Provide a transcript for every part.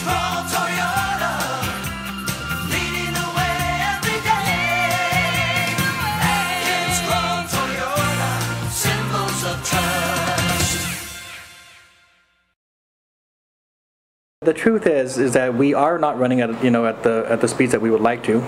Scroll Toyota, leading the way every day. And Scroll Toyota, symbols of trust. The truth is that we are not running at the speeds that we would like to,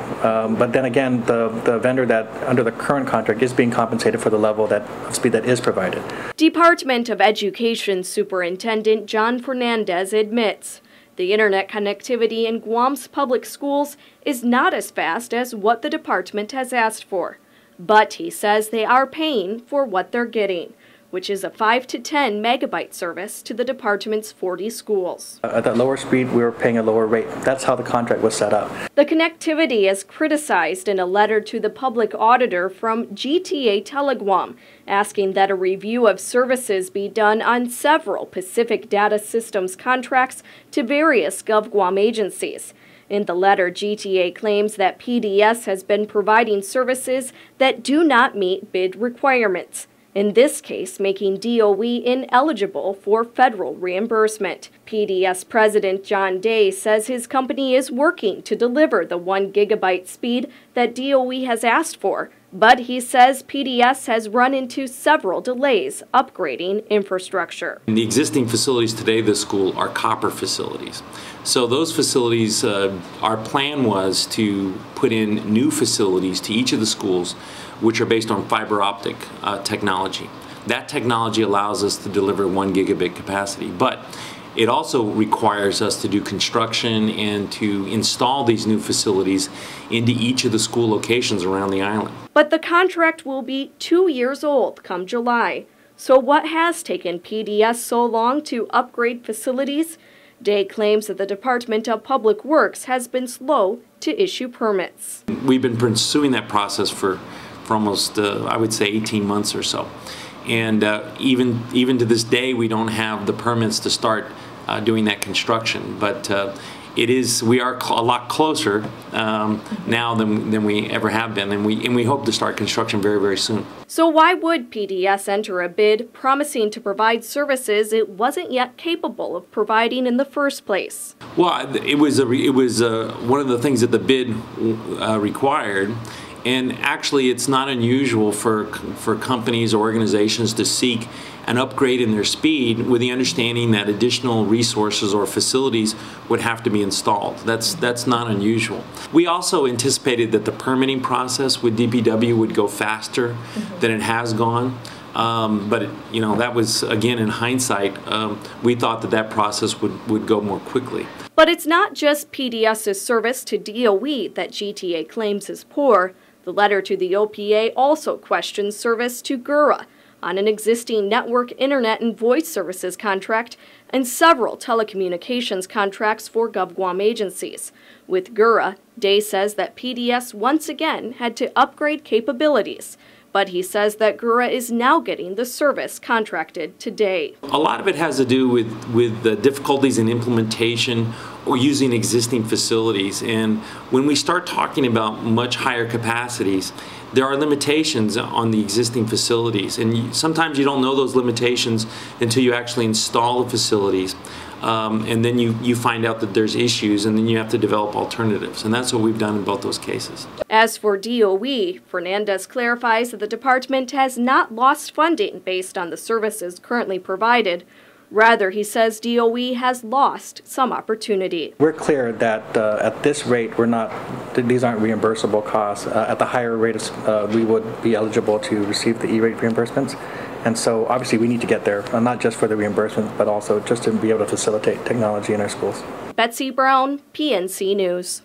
but then again, the vendor that under the current contract is being compensated for the level of speed that is provided. Department of Education Superintendent John Fernandez admits the internet connectivity in Guam's public schools is not as fast as what the department has asked for, but he says they are paying for what they're getting, which is a 5 to 10 megabyte service to the department's 40 schools. At that lower speed, we were paying a lower rate. That's how the contract was set up. The connectivity is criticized in a letter to the public auditor from GTA Teleguam, asking that a review of services be done on several Pacific Data Systems contracts to various GovGuam agencies. In the letter, GTA claims that PDS has been providing services that do not meet bid requirements, in this case making DOE ineligible for federal reimbursement. PDS President John Day says his company is working to deliver the 1 gigabyte speed that DOE has asked for, but he says PDS has run into several delays upgrading infrastructure. The existing facilities today of the school are copper facilities. So those facilities, our plan was to put in new facilities to each of the schools which are based on fiber optic technology. That technology allows us to deliver 1 gigabit capacity, but it also requires us to do construction and to install these new facilities into each of the school locations around the island. But the contract will be 2 years old come July. So what has taken PDS so long to upgrade facilities? Day claims that the Department of Public Works has been slow to issue permits. We've been pursuing that process for almost, I would say, 18 months or so. And even to this day, we don't have the permits to start doing that construction. But we are a lot closer now than we ever have been, and we hope to start construction very, very soon. So why would PDS enter a bid promising to provide services it wasn't yet capable of providing in the first place? Well, it was one of the things that the bid required. And actually, it's not unusual for companies or organizations to seek an upgrade in their speed with the understanding that additional resources or facilities would have to be installed. That's not unusual. We also anticipated that the permitting process with DPW would go faster than it has gone. But that was, again, in hindsight, we thought that process would go more quickly. But it's not just PDS's service to DOE that GTA claims is poor. The letter to the OPA also questions service to GURA on an existing network, internet, and voice services contract and several telecommunications contracts for GovGuam agencies. With GURA, Day says that PDS once again had to upgrade capabilities, but he says that GURA is now getting the service contracted today. A lot of it has to do with the difficulties in implementation or using existing facilities. And when we start talking about much higher capacities, there are limitations on the existing facilities. And sometimes you don't know those limitations until you actually install the facilities. And then you find out that there's issues, and then you have to develop alternatives. And that's what we've done in both those cases. As for DOE, Fernandez clarifies that the department has not lost funding based on the services currently provided. Rather, he says DOE has lost some opportunity. We're clear that at this rate, these aren't reimbursable costs. At the higher rate, we would be eligible to receive the E-rate reimbursements. And so obviously we need to get there, not just for the reimbursements, but also just to be able to facilitate technology in our schools. Betsy Brown, PNC News.